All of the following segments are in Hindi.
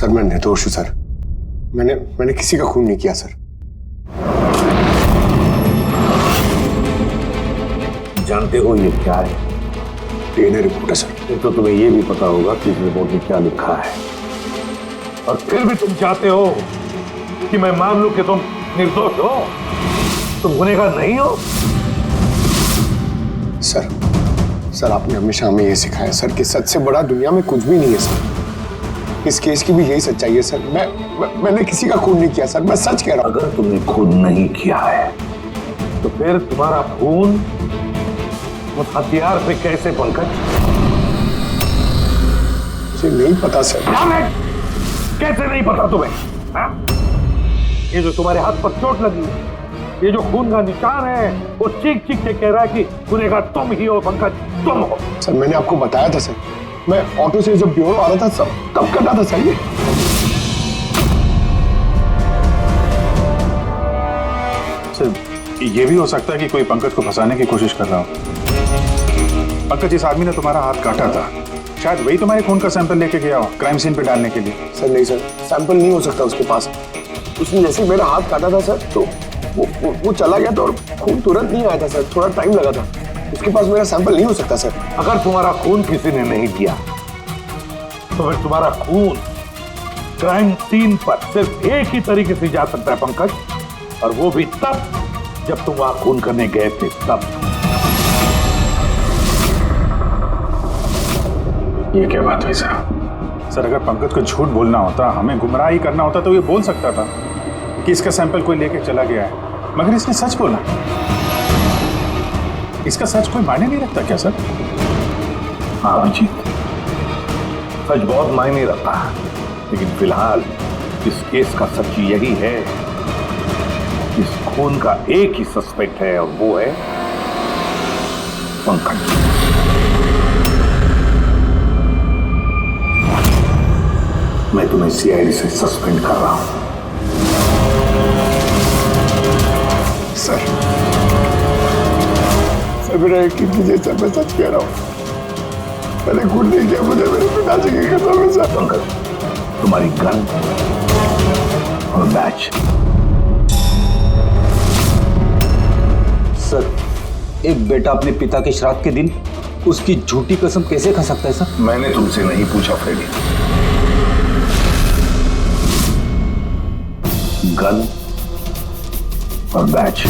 सर मैं निर्दोष हूं सर। मैंने किसी का खून नहीं किया सर। जानते हो ये क्या है? डीएनए रिपोर्ट है सर। फिर तो तुम्हें ये भी पता होगा कि इस रिपोर्ट में क्या लिखा है, और फिर भी तुम चाहते हो कि मैं मान लूं कि तुम निर्दोष हो, तुम गुनहगार नहीं हो। सर आपने हमेशा हमें ये सिखाया सर कि सच से बड़ा दुनिया में कुछ भी नहीं है सर। इस केस की भी यही सच्चाई है सर। मैंने किसी का खून नहीं किया सर, मैं सच कह रहा हूं। अगर तुमने खून नहीं किया है तो फिर तुम्हारा खून उस हथियार पे कैसे पंकज? मुझे नहीं पता सर। कैसे नहीं पता तुम्हें? हा? ये जो तुम्हारे हाथ पर चोट लगी है, ये जो खून का निशान है, वो चीख चीख के कह रहा है कि गुनहगार तुम ही हो पंकज, तुम हो। सर मैंने आपको बताया था सर, मैं ऑटो से जब ब्यूरो आ रहा था सब तब करना था सर। सर ये भी हो सकता है कि कोई पंकज को फंसाने की कोशिश कर रहा हो। पंकज, इस आदमी ने तुम्हारा हाथ काटा था, शायद वही तुम्हारे खून का सैंपल लेके गया हो क्राइम सीन पे डालने के लिए। सर नहीं सर, सैंपल नहीं हो सकता उसके पास। उसने जैसे मेरा हाथ काटा था सर तो वो चला गया था और खून तुरंत नहीं आया था सर, थोड़ा टाइम लगा था। उसके पास मेरा सैंपल नहीं हो सकता सर। अगर तुम्हारा खून किसी ने नहीं दिया तो फिर तुम्हारा खून क्राइम सीन पर सिर्फ एक ही तरीके से जा सकता है पंकज, और वो भी तब जब तुम वहां खून करने गए थे तब। ये क्या बात हुई साहब? सर अगर पंकज को झूठ बोलना होता, हमें गुमराह ही करना होता तो ये बोल सकता था कि इसका सैंपल कोई लेके चला गया है, मगर इसने सच बोला। इसका सच कोई मायने नहीं रखता क्या सर? हाँ अभिजीत, सच बहुत मायने रखता है, लेकिन फिलहाल इस केस का सच यही है, इस खून का एक ही सस्पेक्ट है और वो है पंकज। मैं तुम्हें सीआईडी से सस्पेंड कर रहा हूं। सर मेरा यकीन कीजिए सर, मैं सच कह रहा हूं। मैंने खून नहीं किया, मुझे मेरे पिताजी की कसम है सर। पंकज, तुम्हारी गन और बैच। सर एक बेटा अपने पिता के श्राद्ध के दिन उसकी झूठी कसम कैसे खा सकता है सर? मैंने तुमसे नहीं पूछा फ्रेडी। गन और बैच।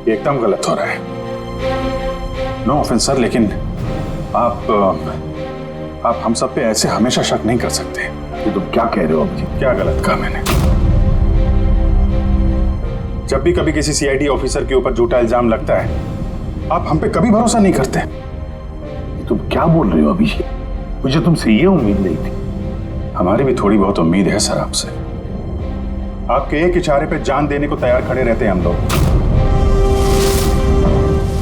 ये एकदम गलत हो रहा है। नो ऑफेंस सर, लेकिन आप हम सब पे ऐसे हमेशा शक नहीं कर सकते। ये तुम क्या कह रहे हो अभिजीत? क्या गलत कहा मैंने? जब भी कभी किसी सीआईडी ऑफिसर के ऊपर झूठा इल्जाम लगता है, आप हम पे कभी भरोसा नहीं करते। तुम क्या बोल रहे हो अभिजीत? मुझे तुमसे ये उम्मीद नहीं थी। हमारी भी थोड़ी बहुत उम्मीद है सर आपसे। आपके एक इशारे पे जान देने को तैयार खड़े रहते हैं हम लोग।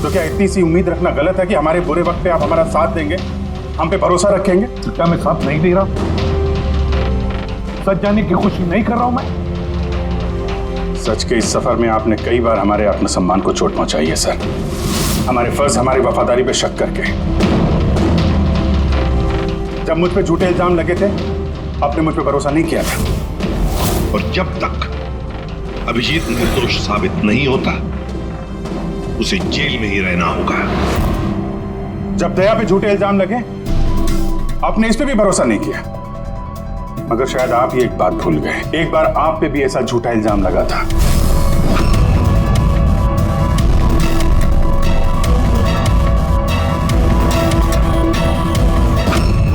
तो क्या इतनी सी उम्मीद रखना गलत है कि हमारे बुरे वक्त पे आप हमारा साथ देंगे, हम पे भरोसा रखेंगे? तो क्या मैं साथ नहीं दे रहा? सच जाने की खुशी नहीं कर रहा हूं मैं? सच के इस सफर में आपने कई बार हमारे आत्मसम्मान को चोट पहुंचाई है सर, हमारे फर्ज, हमारी वफादारी पे शक करके। जब मुझ पे झूठे इल्जाम लगे थे, आपने मुझ पे भरोसा नहीं किया था। और जब तक अभिजीत निर्दोष साबित नहीं होता, उसे जेल में ही रहना होगा। जब दया पे झूठे इल्जाम लगे, आपने इस पे भी भरोसा नहीं किया। मगर शायद आप ही एक बात भूल गए, एक बार आप पे भी ऐसा झूठा इल्जाम लगा था।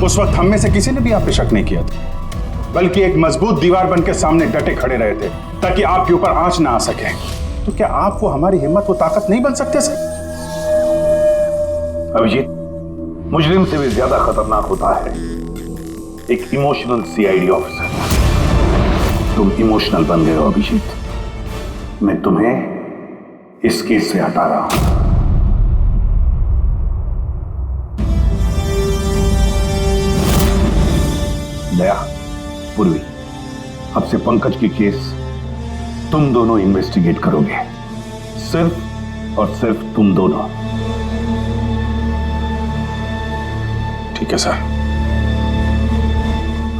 उस वक्त हम में से किसी ने भी आप पे शक नहीं किया था, बल्कि एक मजबूत दीवार बनकर सामने डटे खड़े रहे थे ताकि आपके ऊपर आंच ना आ सके। तो क्या आप वो हमारी हिम्मत, वो ताकत नहीं बन सकते सर? अभिजीत, मुजरिम से भी ज्यादा खतरनाक होता है एक इमोशनल सीआईडी ऑफिसर। तुम इमोशनल बन गए हो अभिजीत। मैं तुम्हें इस केस से हटा रहा हूं। दया, पूर्वी, अब से पंकज की केस तुम दोनों इन्वेस्टिगेट करोगे, सिर्फ और सिर्फ तुम दोनों। ठीक है सर।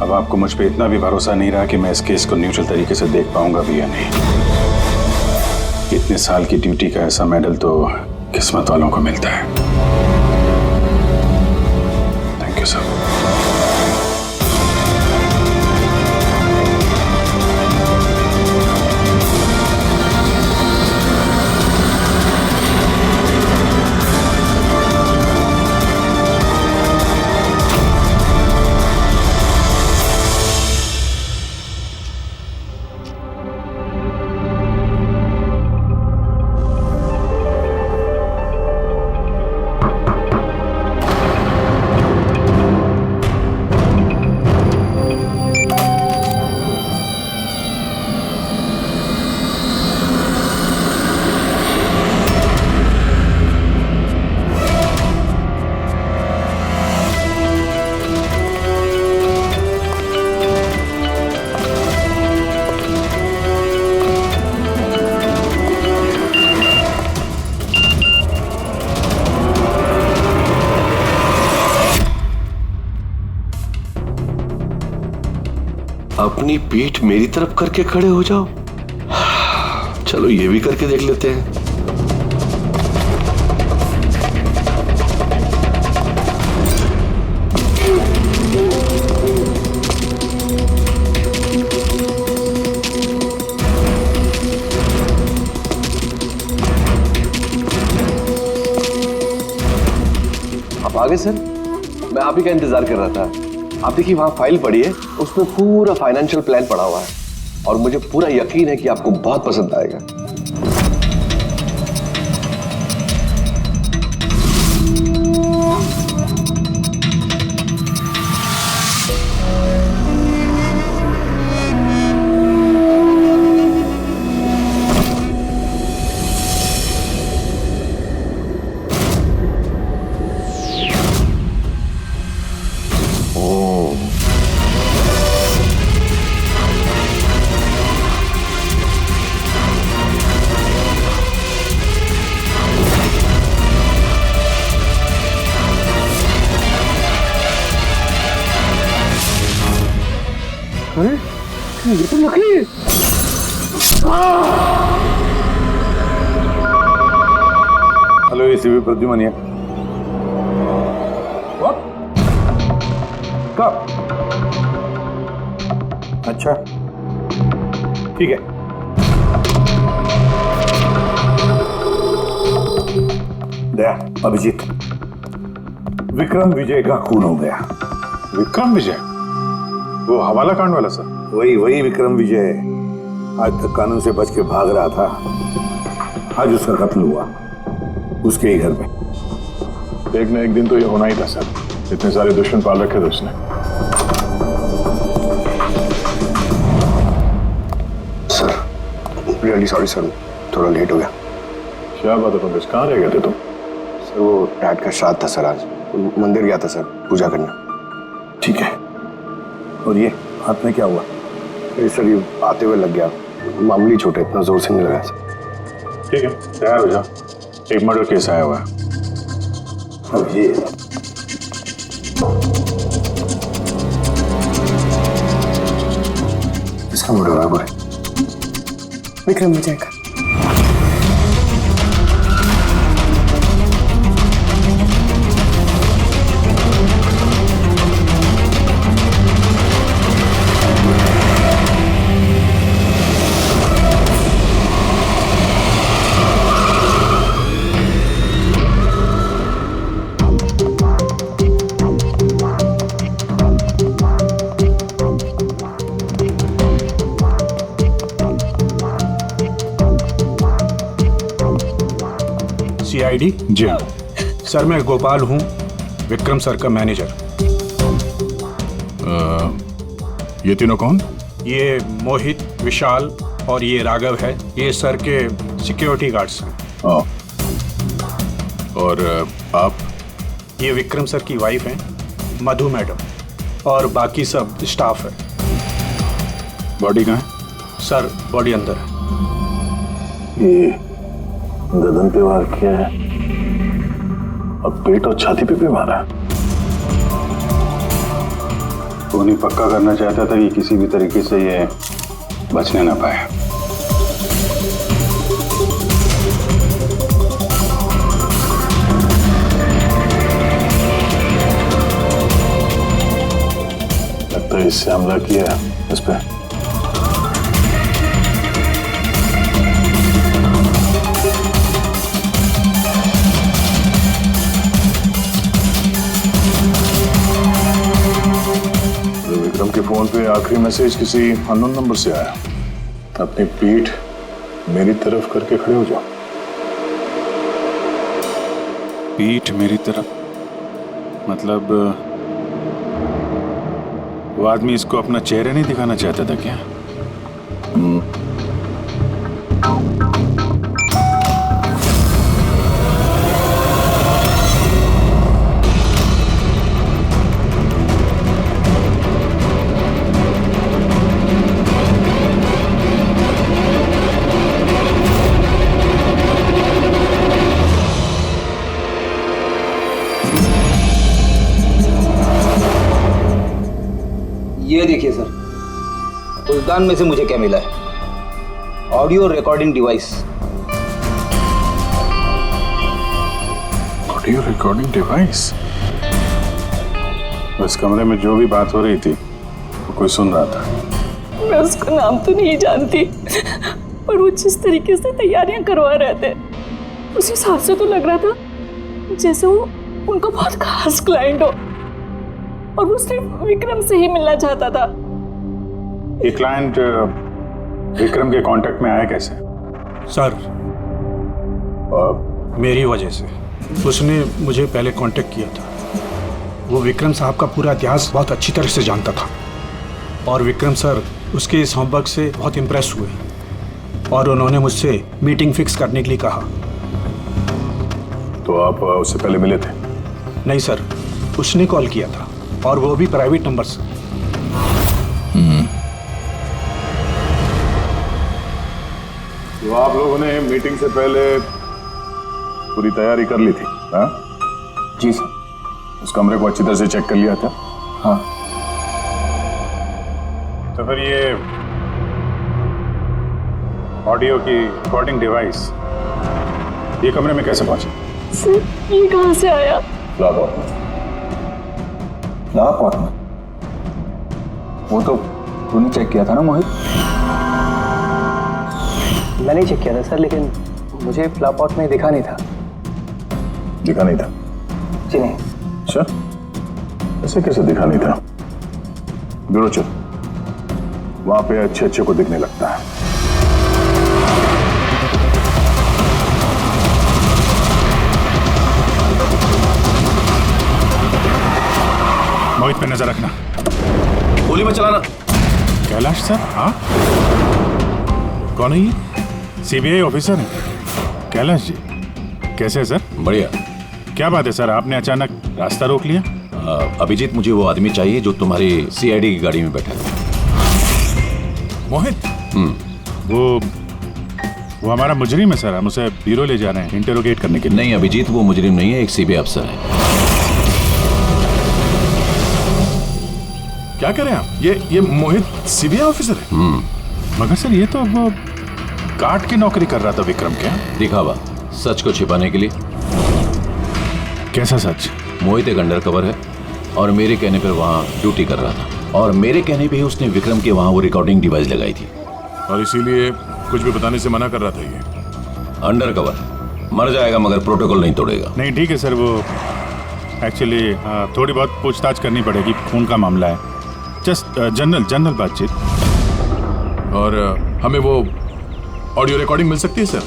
अब आपको मुझ पे इतना भी भरोसा नहीं रहा कि मैं इस केस को न्यूट्रल तरीके से देख पाऊंगा भी या नहीं। इतने साल की ड्यूटी का ऐसा मेडल तो किस्मत वालों को मिलता है। Thank you sir. अपनी पीठ मेरी तरफ करके खड़े हो जाओ। चलो ये भी करके देख लेते हैं। आप आ गए सर? मैं आप ही का इंतजार कर रहा था। आप देखिए वहां फाइल पड़ी है, उसमें पूरा फाइनेंशियल प्लान पड़ा हुआ है और मुझे पूरा यकीन है कि आपको बहुत पसंद आएगा। ये तो नकली है। हेलो एसीपी प्रद्युमन है। कब? अच्छा ठीक है। दया, अभिजीत, विक्रम विजय का खून हो गया। विक्रम विजय, वो हवाला कांड वाला सर? वही विक्रम विजय आज तक कानून से बच के भाग रहा था। आज उसका कत्ल हुआ, उसके ही घर में। एक न एक दिन तो ये होना ही था सर, इतने सारे दुश्मन पाल रखे थे उसने। सर रियली सॉरी सर, थोड़ा लेट हो गया। क्या बात है पंकज, कहाँ रह गए थे तुम? सर वो डैड का श्राद्ध था सर, आज मंदिर गया था सर पूजा करने। ठीक है, और ये हाथ में क्या हुआ? सर ये आते हुए लग गया, मामूली चोट है, इतना जोर से नहीं लगा सर। ठीक है, तैयार हो जाओ, एक मर्डर केस आया हुआ है। अब ये इसका मर्डर हुआ है विक्रम विजय का। CID? जी सर मैं गोपाल हूँ, विक्रम सर का मैनेजर। ये तीनों कौन? ये मोहित, विशाल और ये राघव है, ये सर के सिक्योरिटी गार्ड्स हैं। और आप? ये विक्रम सर की वाइफ हैं, मधु मैडम, और बाकी सब स्टाफ है। बॉडी कहाँ है? सर बॉडी अंदर है। ये गदन पे वार किया है, अब पेट और छाती पे भी मारा है। उन्हें पक्का करना चाहता था कि किसी भी तरीके से ये बचने ना पाए। लगता है इससे हमला किया है इस पे। विक्रम के फोन पे आखिरी मैसेज किसी अननोन नंबर से आया। अपनी पीठ मेरी तरफ करके खड़े हो जाओ। पीठ मेरी तरफ मतलब वो आदमी इसको अपना चेहरा नहीं दिखाना चाहता था क्या? ये देखिए सर, फुलदान में से मुझे क्या मिला है? Audio recording device. Audio recording device? इस कमरे में जो भी बात हो रही थी वो कोई सुन रहा था। मैं उसका नाम तो नहीं जानती, पर वो जिस तरीके से तैयारियां करवा रहे थे उस हिसाब से तो लग रहा था जैसे वो उनका बहुत खास क्लाइंट हो और वो सिर्फ विक्रम से ही मिलना चाहता था। ये क्लाइंट विक्रम के कांटेक्ट में आया कैसे? सर मेरी वजह से। उसने मुझे पहले कांटेक्ट किया था। वो विक्रम साहब का पूरा इतिहास बहुत अच्छी तरह से जानता था और विक्रम सर उसके इस होमवर्क से बहुत इम्प्रेस हुए और उन्होंने मुझसे मीटिंग फिक्स करने के लिए कहा। तो आप उससे पहले मिले थे? नहीं सर, उसने कॉल किया था और वो भी प्राइवेट नंबर से। तो आप लोगों ने मीटिंग से पहले पूरी तैयारी कर ली थी? हाँ जी सर। उस कमरे को अच्छी तरह से चेक कर लिया था? हाँ। तो फिर ये ऑडियो की रिकॉर्डिंग डिवाइस ये कमरे में कैसे पहुंची? सर ये कहाँ से आया? फ्लावर में। फ्लावर पॉट में? वो तो तूने चेक किया था ना मोहित? मैंने चेक किया था सर, लेकिन मुझे फ्लावर पॉट में दिखा नहीं था। दिखा नहीं था? जी नहीं। अच्छा, ऐसे कैसे दिखा नहीं था? ब्यूरो चल, वहां पे अच्छे अच्छे को दिखने लगता है। मोहित पे नजर रखना। गोली में चलाना। कैलाश सर? हाँ, कौन है ये? सीबीआई ऑफिसर है कैलाश जी। कैसे है सर? बढ़िया। क्या बात है सर, आपने अचानक रास्ता रोक लिया? अभिजीत, मुझे वो आदमी चाहिए जो तुम्हारी सीआईडी की गाड़ी में बैठा है। मोहित? वो हमारा मुजरिम है सर, हम उसे ब्यूरो ले जा रहे हैं इंटरोगेट करने के लिए। नहीं अभिजीत, वो मुजरिम नहीं है, एक सीबीआई अफसर है। क्या करें आप? ये मोहित सीबीआई ऑफिसर है? मगर सर ये तो वो गार्ड की नौकरी कर रहा था विक्रम के। दिखावा, सच को छिपाने के लिए। कैसा सच? मोहित एक अंडरकवर है और मेरे कहने पर वहाँ ड्यूटी कर रहा था, और मेरे कहने पे ही उसने विक्रम के वहाँ वो रिकॉर्डिंग डिवाइस लगाई थी, और इसीलिए कुछ भी बताने से मना कर रहा था। ये अंडरकवर मर जाएगा मगर प्रोटोकॉल नहीं तोड़ेगा। नहीं ठीक है सर, वो एक्चुअली थोड़ी बहुत पूछताछ करनी पड़ेगी, खून का मामला है, जस्ट जनरल बातचीत। और हमें वो ऑडियो रिकॉर्डिंग मिल सकती है सर?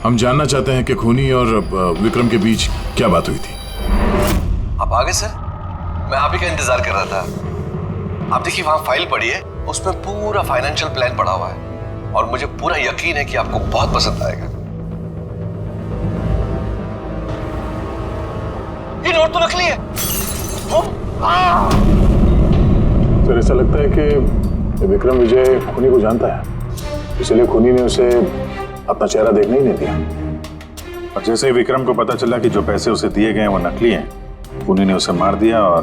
हम जानना चाहते हैं कि खूनी और विक्रम के बीच क्या बात हुई थी। आप आ गए सर, मैं आप ही का इंतजार कर रहा था। आप देखिए वहां फाइल पड़ी है, उसमें पूरा फाइनेंशियल प्लान पड़ा हुआ है और मुझे पूरा यकीन है कि आपको बहुत पसंद आएगा। ये नोट तो नकली है। सर ऐसा लगता है कि विक्रम विजय खूनी को जानता है, इसलिए खूनी ने उसे अपना चेहरा देखने ही नहीं दिया। और जैसे ही विक्रम को पता चला कि जो पैसे उसे दिए गए वो नकली हैं, खूनी ने उसे मार दिया और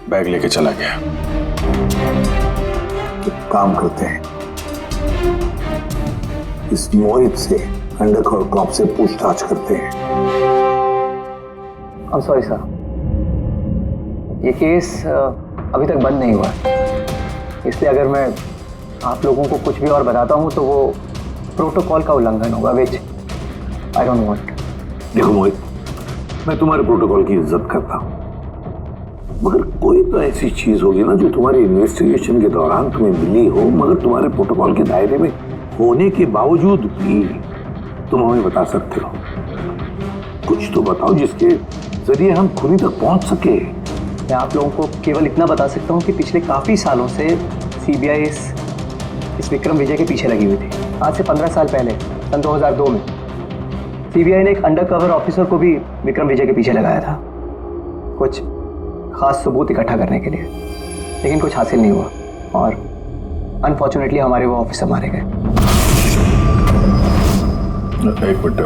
बैग लेके चला गया। एक काम करते हैं, इस मोहित से अंडरकवर कॉप से पूछताछ करते हैं। सॉरी सर, ये केस अभी तक बंद नहीं हुआ, इसलिए अगर मैं आप लोगों को कुछ भी और बताता हूँ तो वो प्रोटोकॉल का उल्लंघन होगा, विच आई डोंट वांट। देखो मोहित, मैं तुम्हारे प्रोटोकॉल की इज्जत करता हूँ, मगर कोई तो ऐसी चीज होगी ना जो तुम्हारी इन्वेस्टिगेशन के दौरान तुम्हें मिली हो, मगर तुम्हारे प्रोटोकॉल के दायरे में होने के बावजूद भी तुम हमें बता सकते हो। कुछ तो बताओ जिसके जरिए हम खूनी तक पहुंच सके। मैं आप लोगों को केवल इतना बता सकता हूँ कि पिछले काफ़ी सालों से सीबीआई इस विक्रम विजय के पीछे लगी हुई थी। आज से 15 साल पहले सन 2002 में सीबीआई ने एक अंडरकवर ऑफिसर को भी विक्रम विजय के पीछे लगाया था, कुछ खास सबूत इकट्ठा करने के लिए, लेकिन कुछ हासिल नहीं हुआ और अनफॉर्चुनेटली हमारे वो ऑफिसर मारे गए। एक मिनट,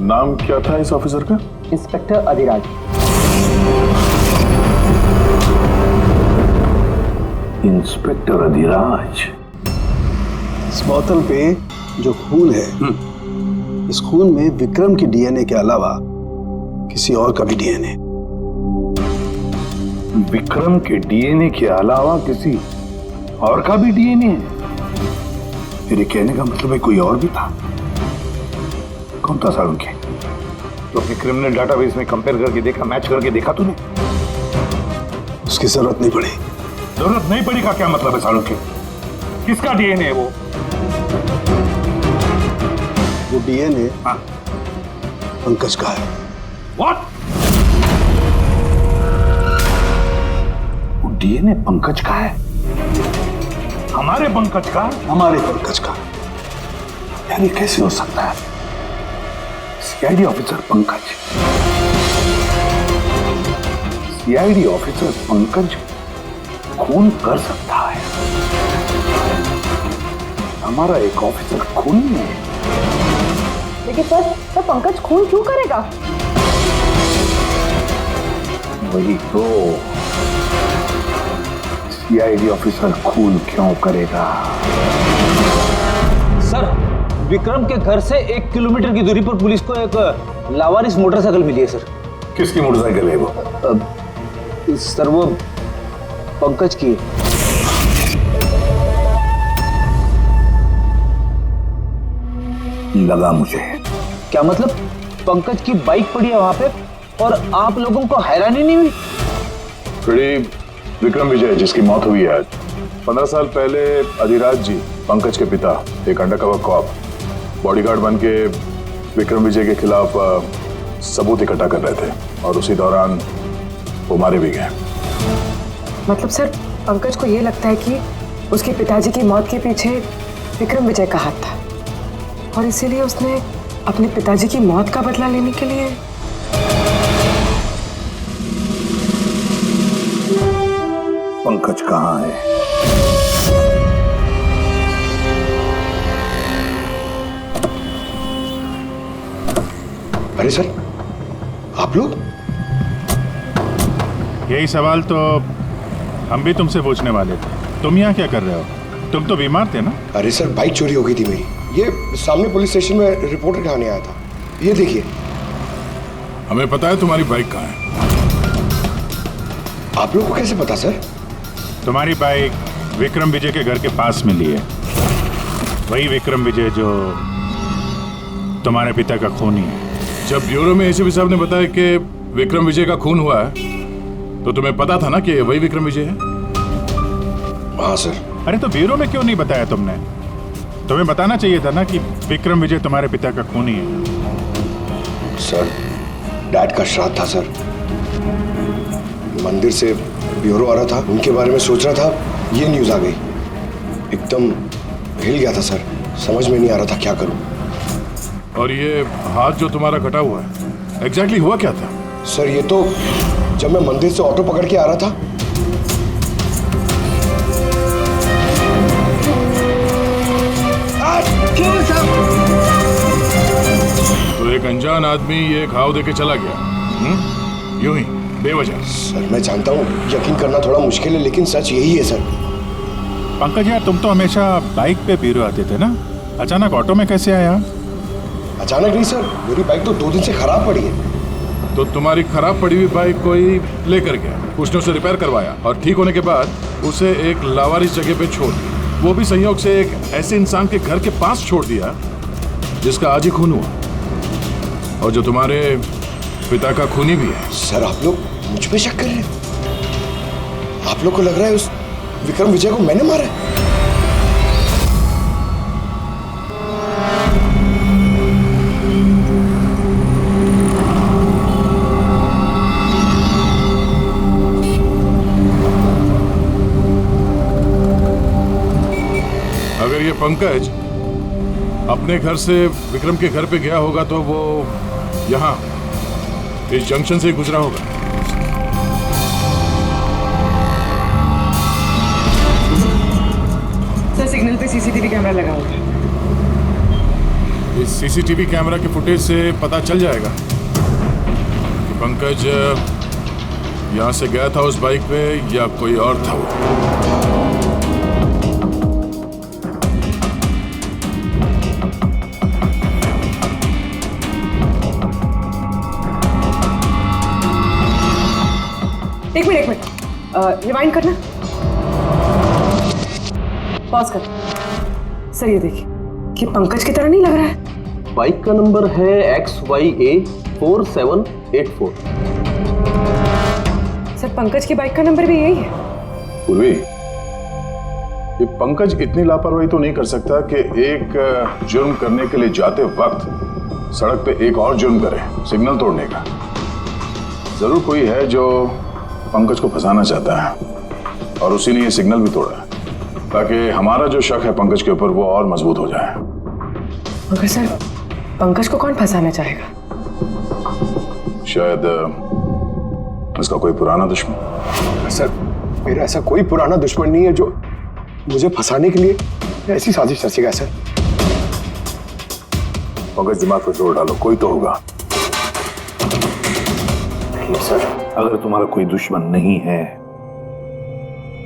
नाम क्या था इस ऑफिसर का? इंस्पेक्टर अधिराज। इंस्पेक्टर अधिराज। इस बोतल पे जो खून है, इस खून में विक्रम की डीएनए के अलावा किसी और का भी डीएनए। विक्रम के डीएनए के अलावा किसी और का भी डीएनए है? मेरे कहने का मतलब है कोई और भी था। कौन था सारुण के? तो अपने क्रिमिनल डाटाबेस में कंपेयर करके देखा, मैच करके देखा तूने? उसकी जरूरत नहीं पड़ी। जरूरत नहीं पड़ी का क्या मतलब है सारुण के? किसका डीएनए है वो? वो डीएनए पंकज का है। व्हाट? वो डीएनए पंकज का है? हमारे पंकज का? हमारे पंकज का। यानी कैसे हो सकता है? CID officer Pankaj, CID officer Pankaj खून कर सकता है? हमारा एक ऑफिसर खून में है। लेकिन सर पंकज खून क्यों करेगा? वही तो, सीआईडी ऑफिसर खून क्यों करेगा? सर, विक्रम के घर से 1 किलोमीटर की दूरी पर पुलिस को एक लावारिस मोटरसाइकिल मिली है सर। किसकी मोटरसाइकिल है वो? सर वो पंकज की है। लगा मुझे। क्या मतलब? पंकज की बाइक पड़ी है वहां पे और आप लोगों को हैरानी नहीं हुई? विक्रम विजय जिसकी मौत हुई है आज, 15 साल पहले अधिराज जी पंकज के पिता एक अंडरकवर कॉप बॉडीगार्ड बन के विक्रम विजय के खिलाफ सबूत इकट्ठा कर रहे थे और उसी दौरान वो मारे भी गए। मतलब सर पंकज को ये लगता है कि उसके पिताजी की मौत के पीछे विक्रम विजय का हाथ था और इसीलिए उसने अपने पिताजी की मौत का बदला लेने के लिए। पंकज कहाँ है? अरे सर आप लोग? यही सवाल तो हम भी तुमसे पूछने वाले थे। तुम यहाँ क्या कर रहे हो? तुम तो बीमार थे ना? अरे सर बाइक चोरी हो गई थी मेरी, ये सामने पुलिस स्टेशन में रिपोर्ट लिखाने आया था। ये देखिए। हमें पता है तुम्हारी बाइक कहाँ है। आप लोग को कैसे पता सर? तुम्हारी बाइक विक्रम विजय के घर के पास मिली है। वही विक्रम विजय जो तुम्हारे पिता का खूनी है। जब ब्यूरो में एसीपी साहब ने बताया कि विक्रम विजय का खून हुआ है तो तुम्हें पता था ना कि वही विक्रम विजय है? हाँ सर। अरे तो ब्यूरो में क्यों नहीं बताया तुमने? तुम्हें बताना चाहिए था ना कि विक्रम विजय तुम्हारे पिता का खूनी है। सर डैड का श्राद्ध था सर, मंदिर से ब्यूरो आ रहा था, उनके बारे में सोच रहा था, ये न्यूज आ गई। एकदम हिल गया था सर, समझ में नहीं आ रहा था क्या करूं। और ये हाथ जो तुम्हारा कटा हुआ है एग्जैक्टली हुआ क्या था? सर ये तो जब मैं मंदिर से ऑटो पकड़ के आ रहा था। तो एक अनजान आदमी ये घाव देके चला गया यूं ही बेवजह? सर मैं जानता हूँ यकीन करना थोड़ा मुश्किल है, लेकिन सच यही है सर। पंकज यार तुम तो हमेशा बाइक पे ब्यूरो आते थे ना, अचानक ऑटो में कैसे आया? अचानक नहीं सर, मेरी बाइक तो 2 दिन से खराब पड़ी है। तो तुम्हारी खराब पड़ी हुई बाइक कोई लेकर गया, उसने उसे रिपेयर करवाया और ठीक होने के बाद उसे एक लावारिस जगह पे छोड़ दिया, वो भी संयोग से एक ऐसे इंसान के घर के पास छोड़ दिया जिसका आज ही खून हुआ और जो तुम्हारे पिता का खूनी भी है। सर आप लोग मुझ पे शक कर रहे हैं? आप लोग को लग रहा है उस विक्रम विजय को मैंने मारा है? अगर ये पंकज अपने घर से विक्रम के घर पे गया होगा तो वो यहाँ इस जंक्शन से गुजरा होगा। सर सिग्नल पे सीसीटीवी कैमरा लगा हुआ है। इस सीसीटीवी कैमरा के फुटेज से पता चल जाएगा कि पंकज यहाँ से गया था उस बाइक पे या कोई और था वो। एक मिनट रिवाइंड करना, पॉज कर। सर ये देखिए, कि पंकज की तरह नहीं लग रहा है। बाइक का नंबर है XYA4784। सर पंकज की बाइक का नंबर भी यही है। पूर्वी, ये पंकज इतनी लापरवाही तो नहीं कर सकता कि एक जुर्म करने के लिए जाते वक्त सड़क पे एक और जुर्म करे, सिग्नल तोड़ने का। जरूर कोई है जो पंकज को फंसाना चाहता है और उसी ने ये सिग्नल भी तोड़ा ताकि हमारा जो शक है पंकज के ऊपर वो और मजबूत हो जाए। मगर सर पंकज को कौन फंसाना चाहेगा? शायद उसका कोई पुराना दुश्मन। सर मेरा ऐसा कोई पुराना दुश्मन नहीं है जो मुझे फंसाने के लिए ऐसी साजिश रचेगा। सर पंकज दिमाग पे जोर डालो, कोई तो होगा। नहीं सर, अगर तुम्हारा कोई दुश्मन नहीं है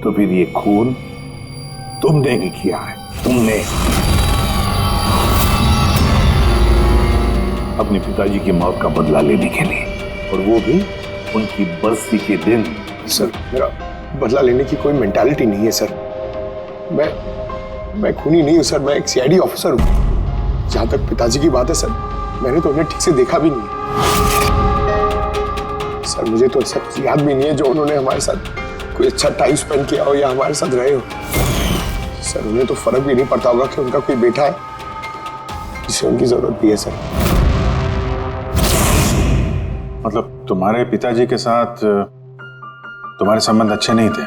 तो फिर ये खून तुमने ही किया है। तुमने अपने पिताजी की मौत का बदला लेने के लिए, और वो भी उनकी बरसी के दिन। सर मेरा बदला लेने की कोई मेंटालिटी नहीं है सर। मैं खूनी नहीं हूं सर, मैं एक सीआईडी ऑफिसर हूं। जहां तक पिताजी की बात है सर, मैंने तो उन्हें ठीक से देखा भी नहीं। सर मुझे तो ऐसा कुछ याद भी नहीं है जो उन्होंने हमारे साथ कोई अच्छा टाइम स्पेंड किया हो या हमारे साथ रहे हो। सर उन्हें तो फर्क भी नहीं पड़ता होगा कि उनका कोई बेटा है जिसे उनकी जरूरत भी है। सर मतलब तुम्हारे पिताजी के साथ तुम्हारे संबंध अच्छे नहीं थे?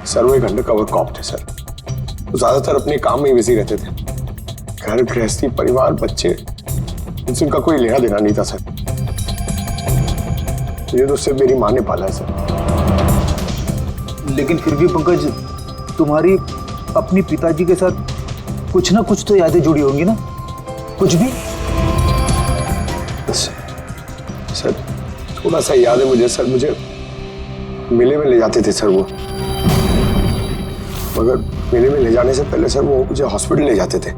सर वो एक अंडरकवर कॉप थे सर। वो ज्यादातर अपने काम में ही बिजी रहते थे। घर गृहस्थी परिवार बच्चे इनसे उनका कोई लेना देना नहीं था सर। मुझे तो सिर्फ मेरी माँ ने पाला है सर। लेकिन फिर भी पंकज, तुम्हारी अपनी पिताजी के साथ कुछ ना कुछ तो यादें जुड़ी होंगी ना? कुछ भी? सर थोड़ा सा याद है मुझे सर। मुझे मेले में ले जाते थे सर वो, मगर मेले में ले जाने से पहले सर वो मुझे हॉस्पिटल ले जाते थे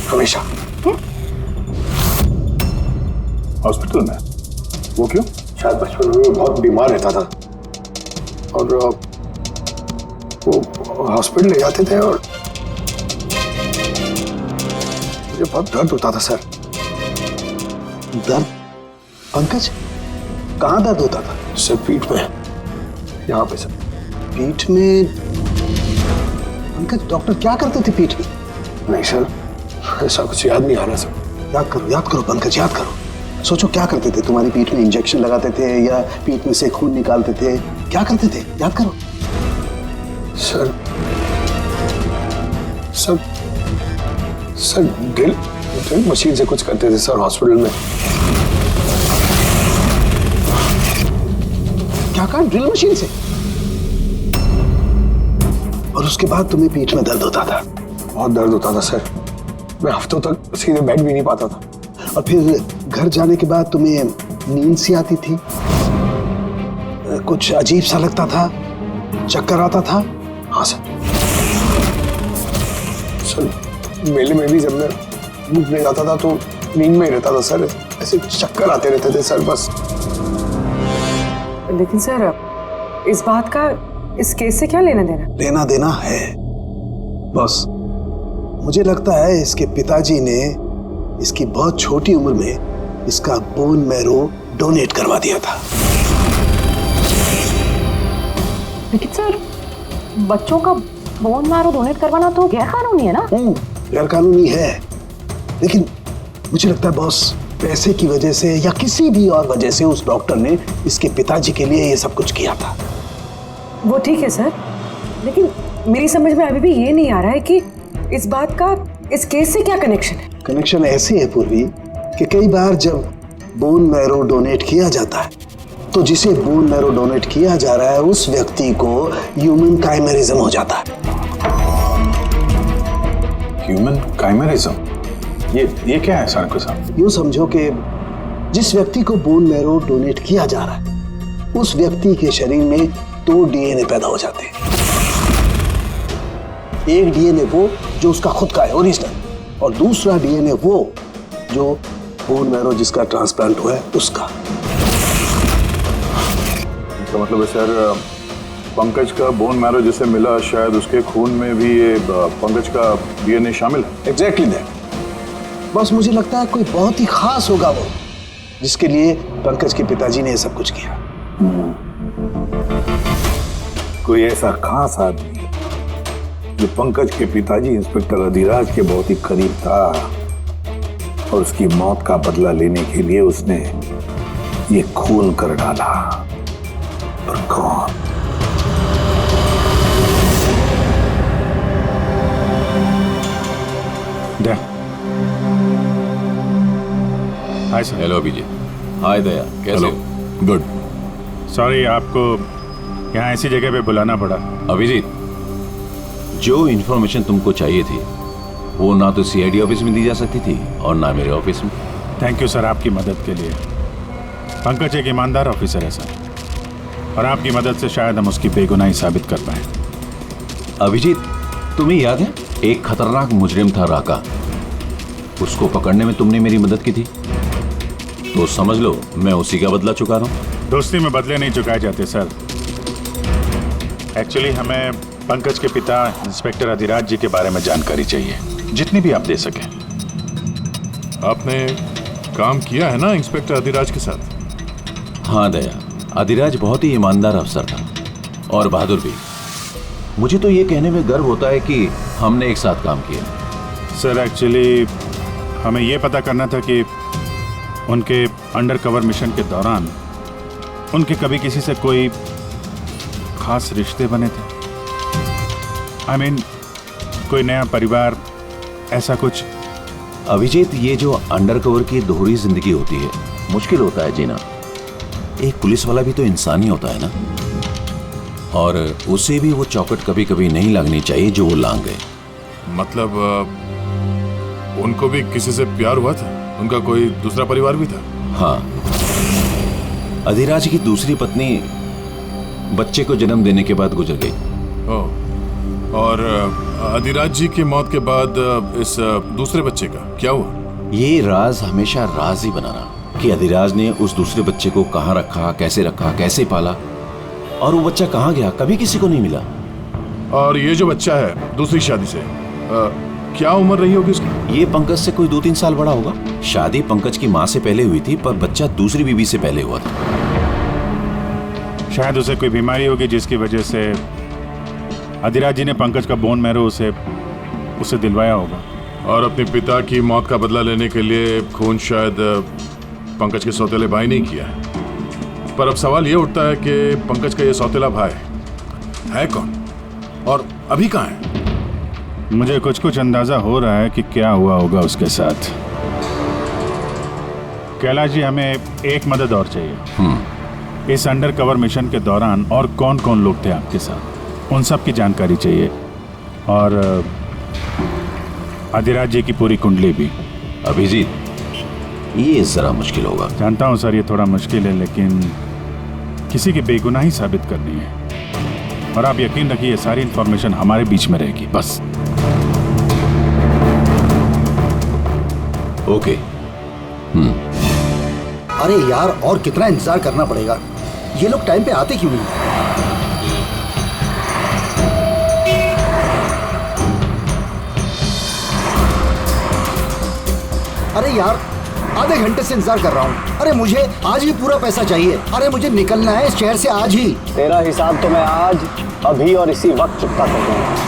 हमेशा। हॉस्पिटल में? वो क्यों? शायद बचपन में वो बहुत बीमार रहता था और वो हॉस्पिटल ले जाते थे और मुझे बहुत दर्द होता था सर। दर्द? पंकज, कहाँ दर्द होता था? सर पीठ में, यहाँ पे सर। पीठ में? पंकज, डॉक्टर क्या करते थे पीठ में? नहीं सर, ऐसा कुछ याद नहीं आ रहा सर। याद करो पंकज, याद करो। सोचो क्या करते थे? तुम्हारी पीठ में इंजेक्शन लगाते थे या पीठ में से खून निकालते थे? क्या करते थे? याद करो। Sir sir sir drill machine से कुछ करते थे सर हॉस्पिटल में। क्या कहा? ड्रिल मशीन से? और उसके बाद तुम्हें पीठ में दर्द होता था? बहुत दर्द होता था सर। मैं हफ्तों तक सीधे बैठ भी नहीं पाता था। और फिर घर जाने के बाद तुम्हें नींद सी आती थी, कुछ अजीब सा लगता था, चक्कर आता था? हाँ सर। सर मेले में भी जब मैं घूमने जाता था तो नींद में ही रहता था सर। ऐसे चक्कर आते रहते थे सर बस। लेकिन सर इस बात का इस केस से क्या लेना देना? लेना देना है बस। मुझे लगता है इसके पिताजी ने इसकी बहुत छोटी उम्र में इसका बोन मैरो डोनेट करवा दिया था। लेकिन सर बच्चों का बोन मैरो डोनेट करवाना तो गैर कानूनी है ना? गैर कानूनी है, लेकिन मुझे लगता है बॉस पैसे की वजह से या किसी भी और वजह से उस डॉक्टर ने इसके पिताजी के लिए ये सब कुछ किया था। वो ठीक है सर, लेकिन मेरी समझ में अभी भी ये नहीं आ रहा है कि इस बात का इस केस से क्या कनेक्शन है? कनेक्शन ऐसे है पूर्वी कि कई बार जब बोन मैरो डोनेट किया जाता है तो जिसे बोन मैरो डोनेट किया जा रहा है उस व्यक्ति को ह्यूमन काइमेरिज्म हो जाता है। ह्यूमन काइमेरिज्म? ये क्या है सर के साथ? यूं समझो कि जिस व्यक्ति को बोन मैरो डोनेट किया जा रहा है उस व्यक्ति के शरीर में 2 डीएनए पैदा हो जाते हैं। एक डीएनए वो जो उसका खुद का है ओरिजिनल, और दूसरा डीएनए वो जो बोन मैरो जिसका ट्रांसप्लांट हुआ है उसका। तो मतलब सर पंकज का बोन मैरो जिसे मिला शायद उसके खून में भी ये पंकज का डीएनए शामिल है। Exactly that. बस मुझे लगता है कोई बहुत ही खास होगा वो जिसके लिए पंकज के पिताजी ने ये सब कुछ किया। कोई ऐसा खास आदमी जो पंकज के पिताजी इंस्पेक्टर अधिराज के बहुत ही करीब था और उसकी मौत का बदला लेने के लिए उसने ये खून कर डाला। पर कौन? Hi sir. हेलो अभिजीत। हाय दया, कैसे हो? गुड। सॉरी आपको यहाँ ऐसी जगह पे बुलाना पड़ा। अभिजीत, जो इन्फॉर्मेशन तुमको चाहिए थी वो ना तो सीआईडी ऑफिस में दी जा सकती थी और ना मेरे ऑफिस में। थैंक यू सर आपकी मदद के लिए। पंकज एक ईमानदार ऑफिसर है सर, और आपकी मदद से शायद हम उसकी बेगुनाही साबित कर पाए। अभिजीत, तुम्हें याद है एक खतरनाक मुजरिम था राका, उसको पकड़ने में तुमने मेरी मदद की थी, तो समझ लो मैं उसी का बदला चुका रहा हूं। दोस्ती में बदले नहीं चुकाए जाते सर। एक्चुअली हमें पंकज के पिता इंस्पेक्टर अधिराज जी के बारे में जानकारी चाहिए, जितनी भी आप दे सकें। आपने काम किया है ना इंस्पेक्टर अधिराज के साथ? हाँ दया, अधिराज बहुत ही ईमानदार अफसर था और बहादुर भी। मुझे तो ये कहने में गर्व होता है कि हमने एक साथ काम किया। सर एक्चुअली हमें ये पता करना था कि उनके अंडरकवर मिशन के दौरान उनके कभी किसी से कोई खास रिश्ते बने थे। I mean, कोई नया परिवार, ऐसा कुछ। अभिजीत, ये जो अंडरकवर की दोहरी जिंदगी होती है, मुश्किल होता है जीना। एक पुलिस वाला भी तो इंसान ही होता है ना, और उसे भी वो चौकट कभी कभी नहीं लगनी चाहिए जो वो लांग गए। मतलब उनको भी किसी से प्यार हुआ था? उनका कोई दूसरा परिवार भी था? हाँ, अधिराज की दूसरी पत्नी बच्चे को जन्म देने के बाद गुजर गई। ओह, और अधिराज जी की मौत के बाद इस दूसरे बच्चे का क्या हुआ? ये राज हमेशा राज ही बना रहा कि अधिराज ने उस दूसरे बच्चे को कहाँ रखा, कैसे पाला, और वो बच्चा कहाँ गया, कभी किसी को नहीं मिला। और ये जो बच्चा है दूसरी शादी से, क्या उम्र रही होगी उसकी? ये पंकज से कोई 2-3 साल बड़ा होगा। शादी पंकज की माँ से पहले हुई थी, पर बच्चा दूसरी बीवी से पहले हुआ था। शायद उसे कोई बीमारी होगी जिसकी वजह से अधिराज जी ने पंकज का बोन मैरो उसे दिलवाया होगा। और अपने पिता की मौत का बदला लेने के लिए खून शायद पंकज के सौतेले भाई नहीं किया है। पर अब सवाल ये उठता है कि पंकज का ये सौतेला भाई है कौन और अभी कहाँ है? मुझे कुछ अंदाजा हो रहा है कि क्या हुआ होगा उसके साथ। कैलाश जी, हमें एक मदद और चाहिए। इस अंडरकवर मिशन के दौरान और कौन कौन लोग थे आपके साथ, उन सब की जानकारी चाहिए, और अधिराज जी की पूरी कुंडली भी। अभिजीत, ये जरा मुश्किल होगा। जानता हूँ सर, ये थोड़ा मुश्किल है, लेकिन किसी की बेगुनाही साबित करनी है, और आप यकीन रखिए सारी इंफॉर्मेशन हमारे बीच में रहेगी बस। ओके। अरे यार, और कितना इंतजार करना पड़ेगा? ये लोग टाइम पे आते क्यों नहीं? अरे यार, आधे घंटे से इंतजार कर रहा हूँ। अरे मुझे आज ही पूरा पैसा चाहिए। अरे मुझे निकलना है इस शहर से आज ही। तेरा हिसाब तो मैं आज, अभी और इसी वक्त चुकता कर दूंगा।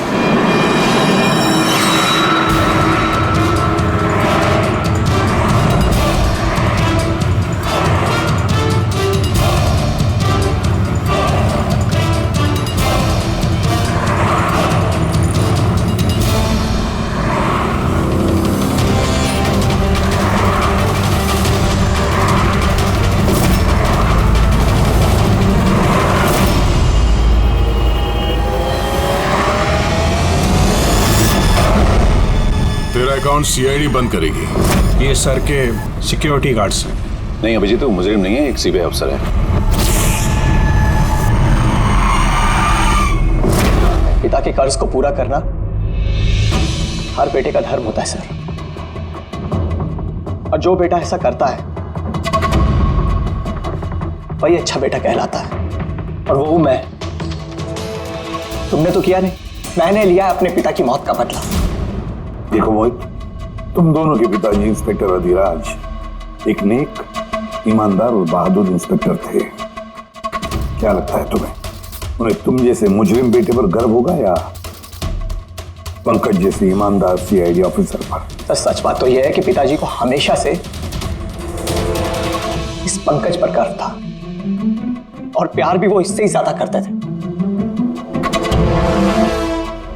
अकाउंट सीआईडी बंद करेगी। ये सर के सिक्योरिटी गार्ड्स हैं। नहीं अभिजीत, तो मुजरिम नहीं है, एक सीबीआई अफसर है। पिता के कर्ज को पूरा करना हर बेटे का धर्म होता है सर, और जो बेटा ऐसा करता है वही अच्छा बेटा कहलाता है, और वो हूं मैं। तुमने तो किया नहीं, मैंने लिया अपने पिता की मौत का बदला। देखो मोहित, तुम दोनों के पिताजी इंस्पेक्टर अधिराज एक नेक, ईमानदार और बहादुर इंस्पेक्टर थे। क्या लगता है तुम्हें, उन्हें तुम जैसे मुजरिम बेटे पर गर्व होगा या पंकज जैसे ईमानदार सीआईडी ऑफिसर पर? तो सच बात तो यह है कि पिताजी को हमेशा से इस पंकज पर गर्व था, और प्यार भी वो इससे ही ज्यादा करते थे।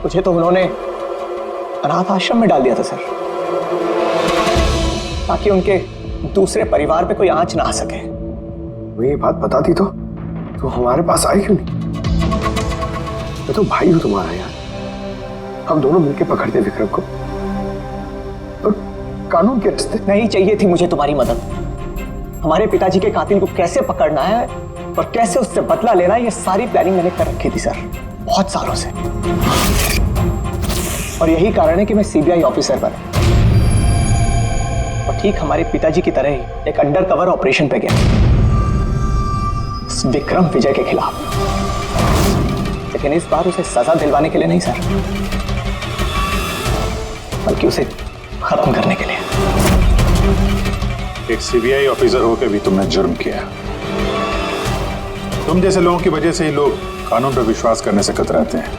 मुझे तो उन्होंने अनाथ आश्रम में डाल दिया था सर, ताकि उनके दूसरे परिवार पे कोई आंच ना आ सके। वो ये बात बताती तो हमारे पास आई क्यों नहीं? मैं तो भाई हूं तुम्हारा यार, हम दोनों मिलकर पकड़ते विक्रम को, और कानून के रास्ते। नहीं चाहिए थी मुझे तुम्हारी मदद। हमारे पिताजी के कातिल को कैसे पकड़ना है और कैसे उससे बदला लेना है, ये सारी प्लानिंग मैंने कर रखी थी सर, बहुत सालों से। और यही कारण है कि मैं सीबीआई ऑफिसर बना, और ठीक हमारे पिताजी की तरह ही एक अंडरकवर ऑपरेशन पे गया विक्रम विजय के खिलाफ। लेकिन इस बार उसे सजा दिलवाने के लिए नहीं सर, बल्कि उसे खत्म करने के लिए। एक सीबीआई ऑफिसर होकर भी तुमने जुर्म किया। तुम जैसे लोगों की वजह से ही लोग कानून पर विश्वास करने से कतराते हैं।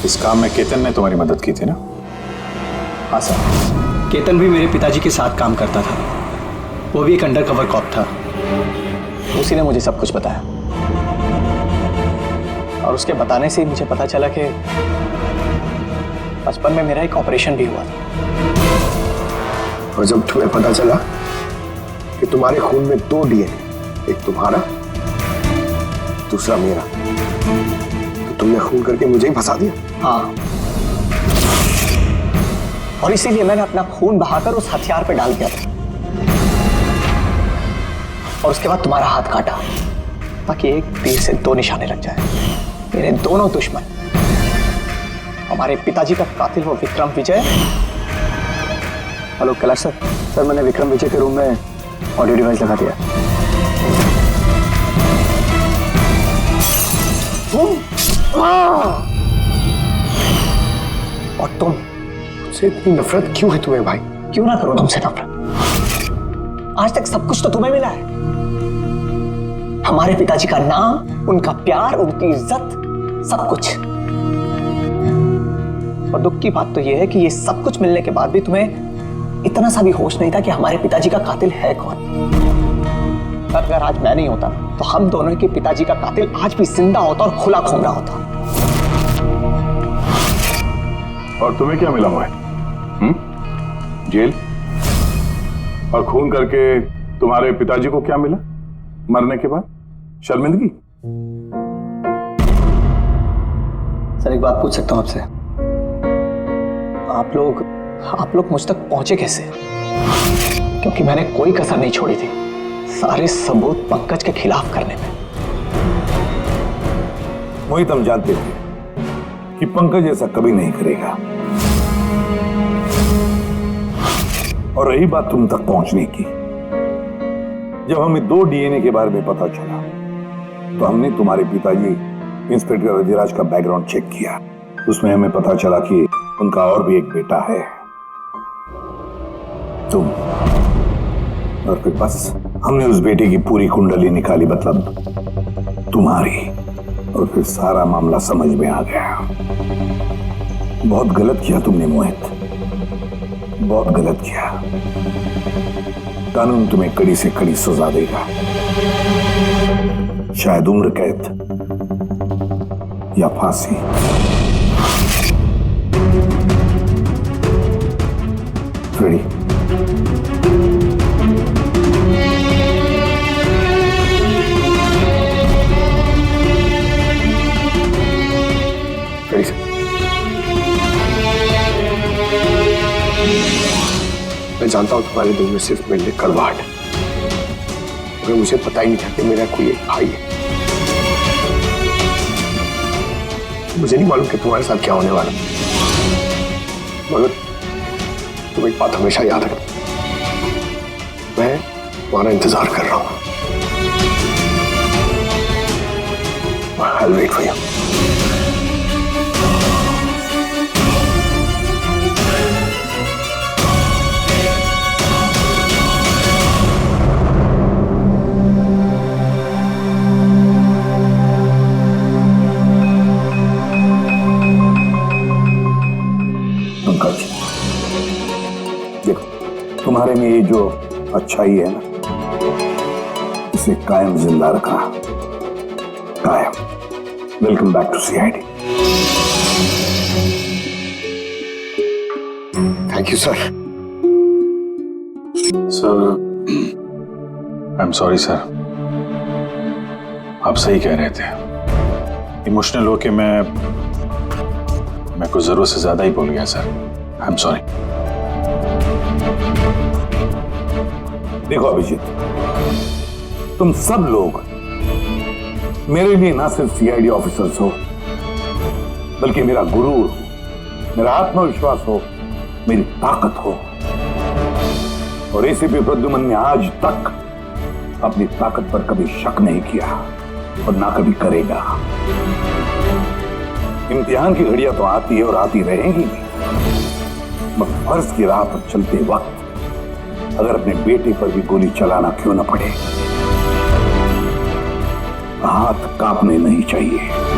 इस काम में केतन ने तुम्हारी मदद की थी ना? हाँ सर, केतन भी मेरे पिताजी के साथ काम करता था। वो भी एक अंडरकवर कॉप था। उसी ने मुझे सब कुछ बताया और उसके बताने से ही मुझे पता चला कि बचपन में मेरा एक ऑपरेशन भी हुआ था। और जब तुम्हें पता चला कि तुम्हारे खून में 2 डीएनए, एक तुम्हारा दूसरा मेरा, तो तुमने खून करके मुझे ही फंसा दिया। हाँ, और इसीलिए मैंने अपना खून बहाकर उस हथियार पे डाल दिया था और उसके बाद तुम्हारा हाथ काटा ताकि एक तीर से 2 निशाने लग जाए। मेरे दोनों दुश्मन, हमारे पिताजी का कातिल वो विक्रम विजय। हेलो कैलाश सर, मैंने विक्रम विजय के रूम में ऑडियो डिवाइस लगा दिया। और तुमसे इतनी नफरत क्यों है तुम्हें भाई? क्यों ना करो तुमसे नफरत? आज तक सब कुछ तो तुम्हें मिला है। हमारे पिताजी का नाम, उनका प्यार, उनकी इज्जत, सब कुछ। और दुख की बात तो यह है कि ये सब कुछ मिलने के बाद भी तुम्हें इतना सा भी होश नहीं था कि हमारे पिताजी का कातिल है कौन। अगर आज मैं नहीं होता तो हम दोनों के पिताजी का कातिल आज भी जिंदा होता और खुला घूम रहा होता। और तुम्हें क्या मिला हुआ है? जेल? और खून करके तुम्हारे पिताजी को क्या मिला मरने के बाद? शर्मिंदगी? सर एक बात पूछ सकता हूं आपसे? आप लोग मुझ तक पहुंचे कैसे? क्योंकि मैंने कोई कसर नहीं छोड़ी थी सारे सबूत पंकज के खिलाफ करने में। मोहित, हम जानते थे कि पंकज ऐसा कभी नहीं करेगा। और रही बात तुम तक पहुंचने की, जब हमें 2 डीएनए के बारे में पता चला तो हमने तुम्हारे पिताजी इंस्पेक्टर रजिराज का बैकग्राउंड चेक किया। उसमें हमें पता चला कि उनका और भी एक बेटा है, तुम। और फिर बस हमने उस बेटे की पूरी कुंडली निकाली, मतलब तुम्हारी। और फिर सारा मामला समझ में आ गया। बहुत गलत किया तुमने मोहित, बहुत गलत किया। कानून तुम्हें कड़ी से कड़ी सजा देगा, शायद उम्र कैद या फांसी। रेडी? मैं जानता हूं तुम्हारे दिल में सिर्फ मेरे लिए कड़वाहट है, मगर मुझे पता ही नहीं था कि मेरा कोई एक भाई है। मुझे नहीं मालूम कि तुम्हारे साथ क्या होने वाला, मगर तुम एक बात हमेशा याद रखना, मैं तुम्हारा इंतजार कर रहा हूं। I'll wait for you. Pankaj, देखो, तुम्हारे में ये जो अच्छाई है ना, इसे कायम जिंदा रखा, कायम। Welcome back to CID. Thank you sir. Sir, I am sorry sir, आप सही कह रहे थे। इमोशनल होके मैं कुछ जरूरत से ज्यादा ही बोल गया सर। I am sorry. देखो अभिजीत, तुम सब लोग मेरे लिए ना सिर्फ सीआईडी ऑफिसर्स हो, बल्कि मेरा गुरूर हो, मेरा आत्मविश्वास हो, मेरी ताकत हो। और एसीपी प्रद्युमन ने आज तक अपनी ताकत पर कभी शक नहीं किया और ना कभी करेगा। इम्तिहान की घड़ियां तो आती है और आती रहेंगी भी, मगर फर्ज की राह पर चलते वक्त अगर अपने बेटे पर भी गोली चलाना क्यों न पड़े, हाथ कांपने नहीं चाहिए।